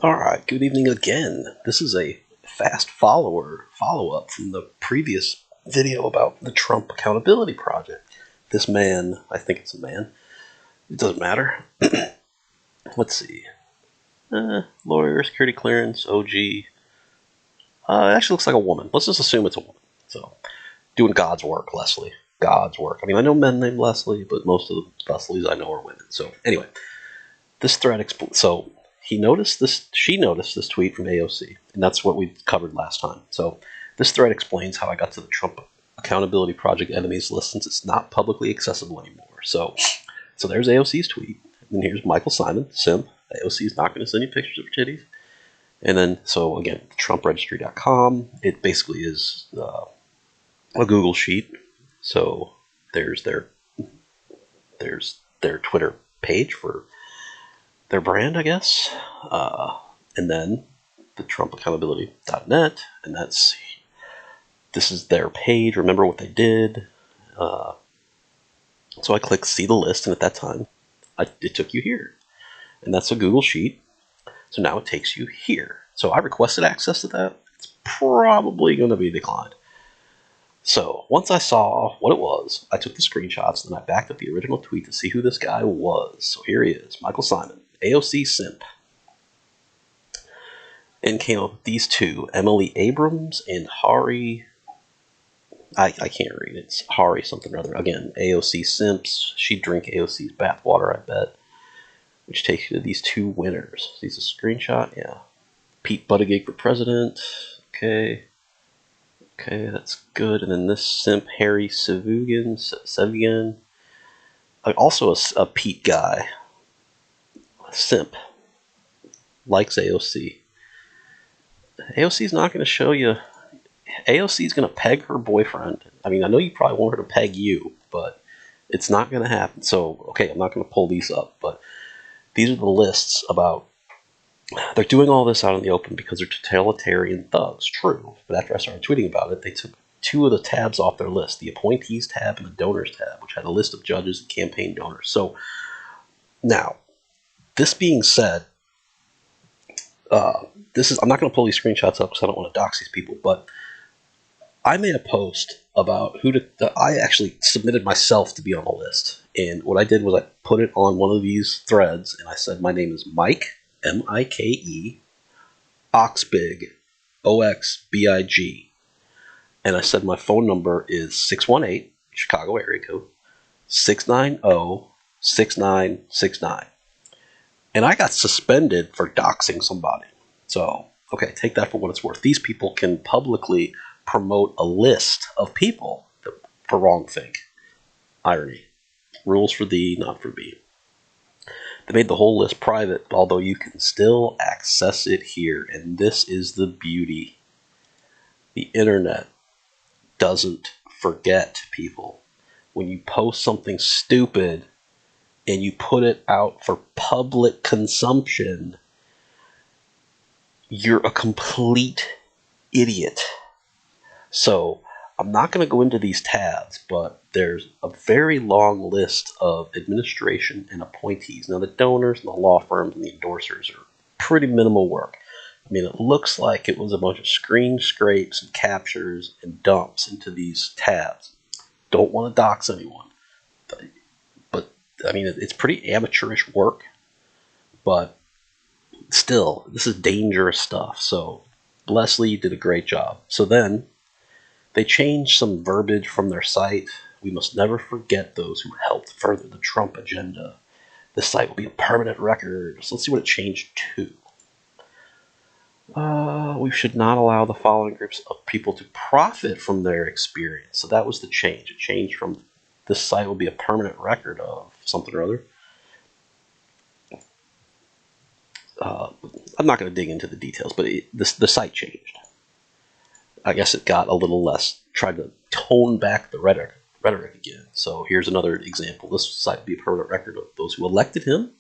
Alright, good evening again. This is a fast follow-up from the previous video about the Trump Accountability Project. This man, I think it's a man, it doesn't matter. Let's see. Lawyer, security clearance, OG. It actually looks like a woman. Let's just assume it's a woman. So, doing God's work, Leslie. God's work. I mean, I know men named Leslie, but most of the Leslies I know are women. So, anyway, this thread so she noticed this tweet from AOC, and that's what we covered last time. So this thread explains how I got to the Trump Accountability Project enemies list since it's not publicly accessible anymore. So there's AOC's tweet, and here's Michael Simon, simp. AOC's not going to send you pictures of her titties. And then, so again, TrumpRegistry.com, it basically is a Google sheet. So there's their Twitter page for their brand, I guess, and then the TrumpAccountability.net, and this is their page. Remember what they did. So I clicked see the list, and at that time, it took you here, and that's a Google sheet. So now it takes you here. So I requested access to that. It's probably going to be declined. So once I saw what it was, I took the screenshots, and then I backed up the original tweet to see who this guy was. So here he is, Michael Simon. AOC simp, and came up with these two, Emily Abrams and Hari. I can't read it. It's Hari something or other. Again, AOC simps. She'd drink AOC's bathwater, I bet. Which takes you to these two winners. These a screenshot, yeah. Pete Buttigieg for president. Okay, that's good. And then this simp, Harry Sevigan. Also a Pete guy. Simp likes AOC. AOC's not going to show you. AOC's going to peg her boyfriend. I mean, I know you probably want her to peg you, but it's not going to happen. So, okay, I'm not going to pull these up, but these are the lists about. They're doing all this out in the open because they're totalitarian thugs. True, but after I started tweeting about it, they took two of the tabs off their list: the appointees tab and the donors tab, which had a list of judges and campaign donors. So now. This being said, I'm not going to pull these screenshots up because I don't want to dox these people, but I made a post about I actually submitted myself to be on the list. And what I did was I put it on one of these threads, and I said my name is Mike, M-I-K-E, Oxbig, O-X-B-I-G. And I said my phone number is 618, Chicago area code, 690-6969. And I got suspended for doxing somebody. So, okay, take that for what it's worth. These people can publicly promote a list of people for wrongthink. Irony. Rules for thee, not for me. They made the whole list private, although you can still access it here. And this is the beauty. The internet doesn't forget, people. When you post something stupid, and you put it out for public consumption, you're a complete idiot. So I'm not going to go into these tabs, but there's a very long list of administration and appointees. Now the donors and the law firms and the endorsers are pretty minimal work. I mean, it looks like it was a bunch of screen scrapes and captures and dumps into these tabs. Don't want to dox anyone. I mean, it's pretty amateurish work, but still, this is dangerous stuff. So, Leslie, you did a great job. So then, they changed some verbiage from their site. We must never forget those who helped further the Trump agenda. This site will be a permanent record. So let's see what it changed to. We should not allow the following groups of people to profit from their experience. So that was the change. It changed from this site will be a permanent record of something or other. I'm not going to dig into the details, but the site changed. I guess it got a little less, tried to tone back the rhetoric again. So here's another example. This site will be a permanent record of those who elected him,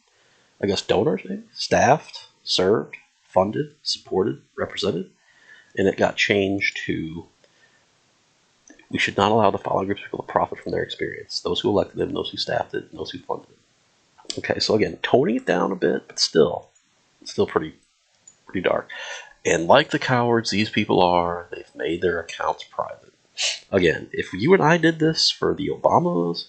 I guess donors maybe, staffed, served, funded, supported, represented, and it got changed to we should not allow the following groups of people to profit from their experience. Those who elected them, those who staffed it, and those who funded it. Okay, so again, toning it down a bit, but still pretty Pretty dark. And like the cowards these people are, they've made their accounts private. Again, if you and I did this for the Obamas,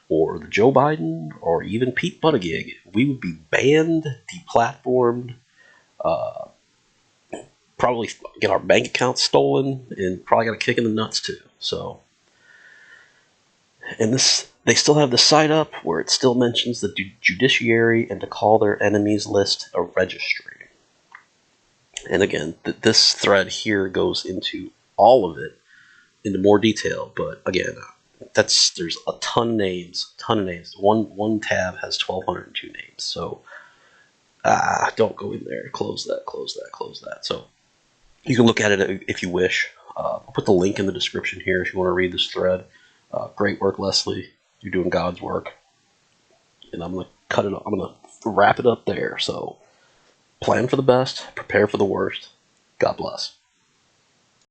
or the Joe Biden, or even Pete Buttigieg, we would be banned, deplatformed, probably get our bank accounts stolen, and probably got a kick in the nuts too. So, and this, they still have the site up where it still mentions the judiciary and to call their enemies list a registry. And again, this thread here goes into all of it into more detail. But again, there's a ton of names, One tab has 1,202 names. So don't go in there. Close that. So you can look at it if you wish. I'll put the link in the description here if you want to read this thread. Great work, Leslie. You're doing God's work. And I'm gonna I'm gonna wrap it up there. So plan for the best, prepare for the worst. God bless.